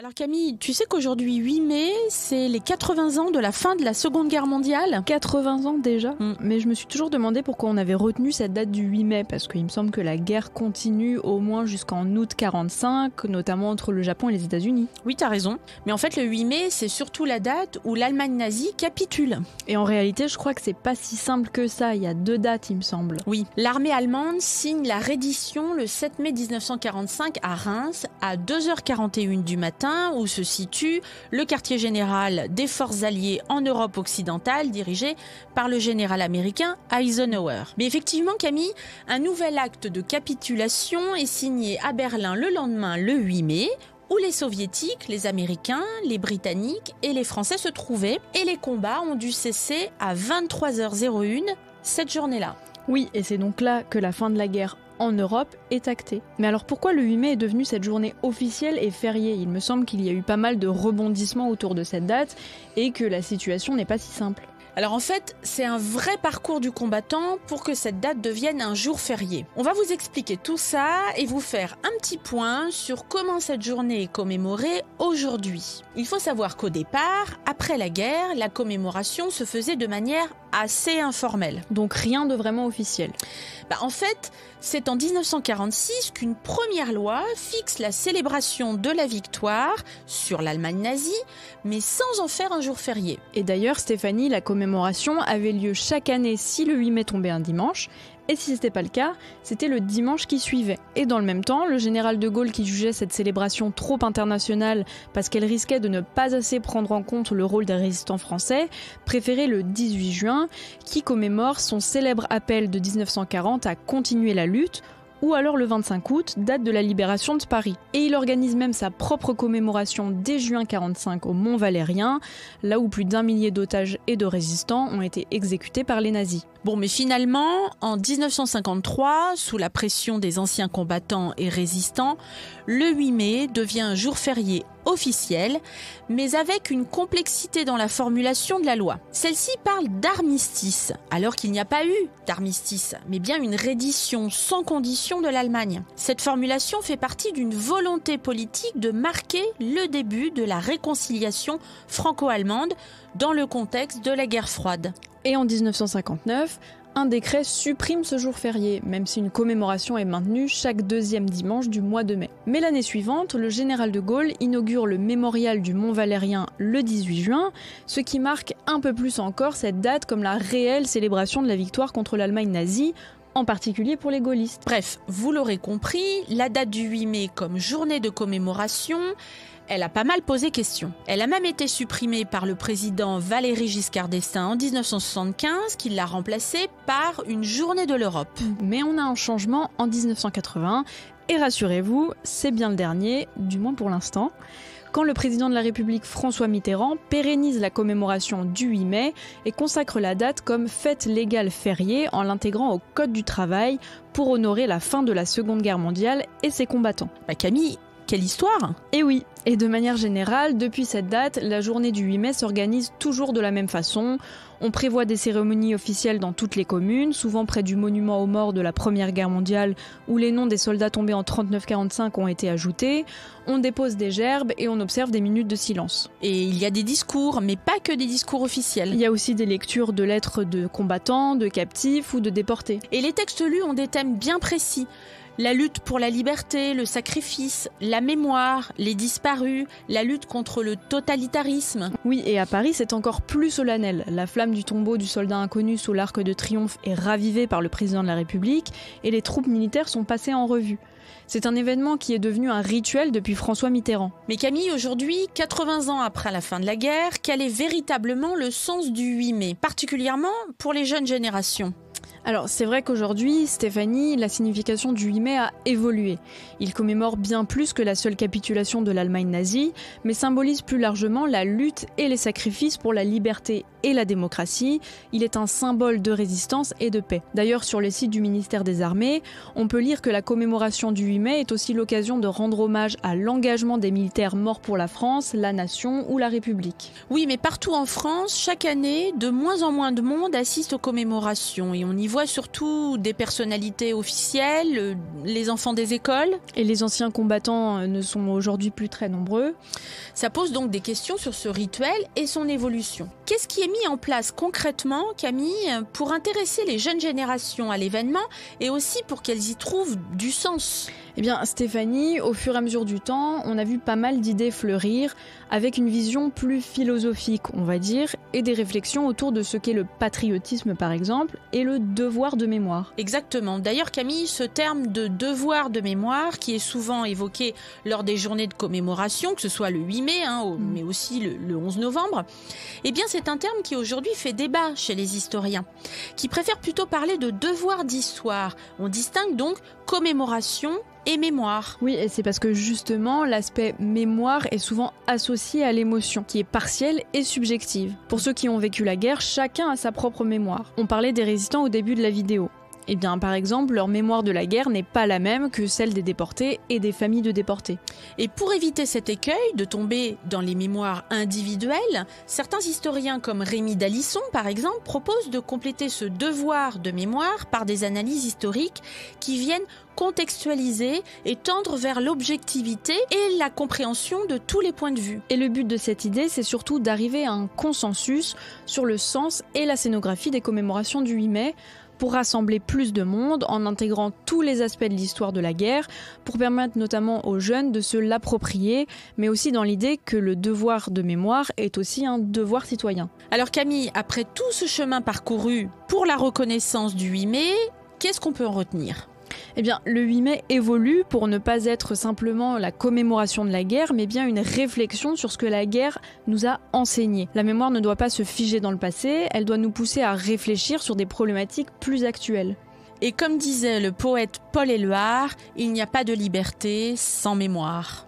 Alors Camille, tu sais qu'aujourd'hui 8 mai, c'est les 80 ans de la fin de la Seconde Guerre mondiale. 80 ans déjà. Mais je me suis toujours demandé pourquoi on avait retenu cette date du 8 mai, parce qu'il me semble que la guerre continue au moins jusqu'en août 45, notamment entre le Japon et les États-Unis. Oui, t'as raison. Mais en fait, le 8 mai, c'est surtout la date où l'Allemagne nazie capitule. Et en réalité, je crois que c'est pas si simple que ça, il y a 2 dates, il me semble. Oui, l'armée allemande signe la reddition le 7 mai 1945 à Reims, à 2h41 du matin, où se situe le quartier général des forces alliées en Europe occidentale, dirigé par le général américain Eisenhower. Mais effectivement, Camille, un nouvel acte de capitulation est signé à Berlin le lendemain, le 8 mai, où les soviétiques, les américains, les britanniques et les français se trouvaient, et les combats ont dû cesser à 23h01 cette journée-là. Oui, et c'est donc là que la fin de la guerre en Europe est actée. Mais alors pourquoi le 8 mai est devenu cette journée officielle et fériée ? Il me semble qu'il y a eu pas mal de rebondissements autour de cette date et que la situation n'est pas si simple. Alors en fait, c'est un vrai parcours du combattant pour que cette date devienne un jour férié. On va vous expliquer tout ça et vous faire un petit point sur comment cette journée est commémorée aujourd'hui. Il faut savoir qu'au départ, après la guerre, la commémoration se faisait de manière assez informelle. Donc rien de vraiment officiel. En fait, c'est en 1946 qu'une première loi fixe la célébration de la victoire sur l'Allemagne nazie, mais sans en faire un jour férié. Et d'ailleurs, Stéphanie, la commémoration avait lieu chaque année si le 8 mai tombait un dimanche, et si c'était pas le cas, c'était le dimanche qui suivait. Et dans le même temps, le général de Gaulle, qui jugeait cette célébration trop internationale parce qu'elle risquait de ne pas assez prendre en compte le rôle des résistants français, préférait le 18 juin, qui commémore son célèbre appel de 1940 à continuer la lutte, ou alors le 25 août, date de la libération de Paris. Et il organise même sa propre commémoration dès juin 45 au Mont Valérien, là où plus d'1 millier d'otages et de résistants ont été exécutés par les nazis. Bon, mais finalement, en 1953, sous la pression des anciens combattants et résistants, le 8 mai devient un jour férié officiel, mais avec une complexité dans la formulation de la loi. Celle-ci parle d'armistice, alors qu'il n'y a pas eu d'armistice, mais bien une reddition sans condition de l'Allemagne. Cette formulation fait partie d'une volonté politique de marquer le début de la réconciliation franco-allemande dans le contexte de la guerre froide. Et en 1959, un décret supprime ce jour férié, même si une commémoration est maintenue chaque 2e dimanche du mois de mai. Mais l'année suivante, le général de Gaulle inaugure le mémorial du Mont Valérien le 18 juin, ce qui marque un peu plus encore cette date comme la réelle célébration de la victoire contre l'Allemagne nazie, en particulier pour les gaullistes. Bref, vous l'aurez compris, la date du 8 mai comme journée de commémoration, elle a pas mal posé question. Elle a même été supprimée par le président Valéry Giscard d'Estaing en 1975, qui l'a remplacée par une journée de l'Europe. Mais on a un changement en 1980, et rassurez-vous, c'est bien le dernier, du moins pour l'instant, quand le président de la République François Mitterrand pérennise la commémoration du 8 mai et consacre la date comme fête légale fériée en l'intégrant au Code du travail pour honorer la fin de la Seconde Guerre mondiale et ses combattants. Camille, quelle histoire! Et oui, et de manière générale, depuis cette date, la journée du 8 mai s'organise toujours de la même façon. On prévoit des cérémonies officielles dans toutes les communes, souvent près du monument aux morts de la Première Guerre mondiale, où les noms des soldats tombés en 39-45 ont été ajoutés. On dépose des gerbes et on observe des minutes de silence. Et il y a des discours, mais pas que des discours officiels. Il y a aussi des lectures de lettres de combattants, de captifs ou de déportés. Et les textes lus ont des thèmes bien précis. La lutte pour la liberté, le sacrifice, la mémoire, les disparus, la lutte contre le totalitarisme. Oui, et à Paris, c'est encore plus solennel. La flamme du tombeau du soldat inconnu sous l'Arc de Triomphe est ravivée par le président de la République et les troupes militaires sont passées en revue. C'est un événement qui est devenu un rituel depuis François Mitterrand. Mais Camille, aujourd'hui, 80 ans après la fin de la guerre, quel est véritablement le sens du 8 mai, particulièrement pour les jeunes générations ? Alors c'est vrai qu'aujourd'hui, Stéphanie, la signification du 8 mai a évolué. Il commémore bien plus que la seule capitulation de l'Allemagne nazie, mais symbolise plus largement la lutte et les sacrifices pour la liberté et la démocratie. Il est un symbole de résistance et de paix. D'ailleurs, sur le site du ministère des Armées, on peut lire que la commémoration du 8 mai est aussi l'occasion de rendre hommage à l'engagement des militaires morts pour la France, la nation ou la République. Oui, mais partout en France, chaque année, de moins en moins de monde assiste aux commémorations et on y voit surtout des personnalités officielles, les enfants des écoles. Et les anciens combattants ne sont aujourd'hui plus très nombreux. Ça pose donc des questions sur ce rituel et son évolution. Qu'est-ce qui est mis en place concrètement, Camille, pour intéresser les jeunes générations à l'événement et aussi pour qu'elles y trouvent du sens ? Eh bien, Stéphanie, au fur et à mesure du temps, on a vu pas mal d'idées fleurir avec une vision plus philosophique, on va dire, et des réflexions autour de ce qu'est le patriotisme, par exemple, et le devoir de mémoire. Exactement. D'ailleurs, Camille, ce terme de devoir de mémoire, qui est souvent évoqué lors des journées de commémoration, que ce soit le 8 mai, mais aussi le 11 novembre, eh bien, c'est un terme qui aujourd'hui fait débat chez les historiens, qui préfèrent plutôt parler de devoir d'histoire. On distingue donc commémoration et mémoire. Oui, et c'est parce que justement, l'aspect mémoire est souvent associé à l'émotion, qui est partielle et subjective. Pour ceux qui ont vécu la guerre, chacun a sa propre mémoire. On parlait des résistants au début de la vidéo. Eh bien, par exemple, leur mémoire de la guerre n'est pas la même que celle des déportés et des familles de déportés. Et pour éviter cet écueil de tomber dans les mémoires individuelles, certains historiens comme Rémi Dalisson, par exemple, proposent de compléter ce devoir de mémoire par des analyses historiques qui viennent contextualiser et tendre vers l'objectivité et la compréhension de tous les points de vue. Et le but de cette idée, c'est surtout d'arriver à un consensus sur le sens et la scénographie des commémorations du 8 mai, pour rassembler plus de monde en intégrant tous les aspects de l'histoire de la guerre, pour permettre notamment aux jeunes de se l'approprier, mais aussi dans l'idée que le devoir de mémoire est aussi un devoir citoyen. Alors Camille, après tout ce chemin parcouru pour la reconnaissance du 8 mai, qu'est-ce qu'on peut en retenir ? Eh bien, le 8 mai évolue pour ne pas être simplement la commémoration de la guerre, mais bien une réflexion sur ce que la guerre nous a enseigné. La mémoire ne doit pas se figer dans le passé, elle doit nous pousser à réfléchir sur des problématiques plus actuelles. Et comme disait le poète Paul Éluard, il n'y a pas de liberté sans mémoire.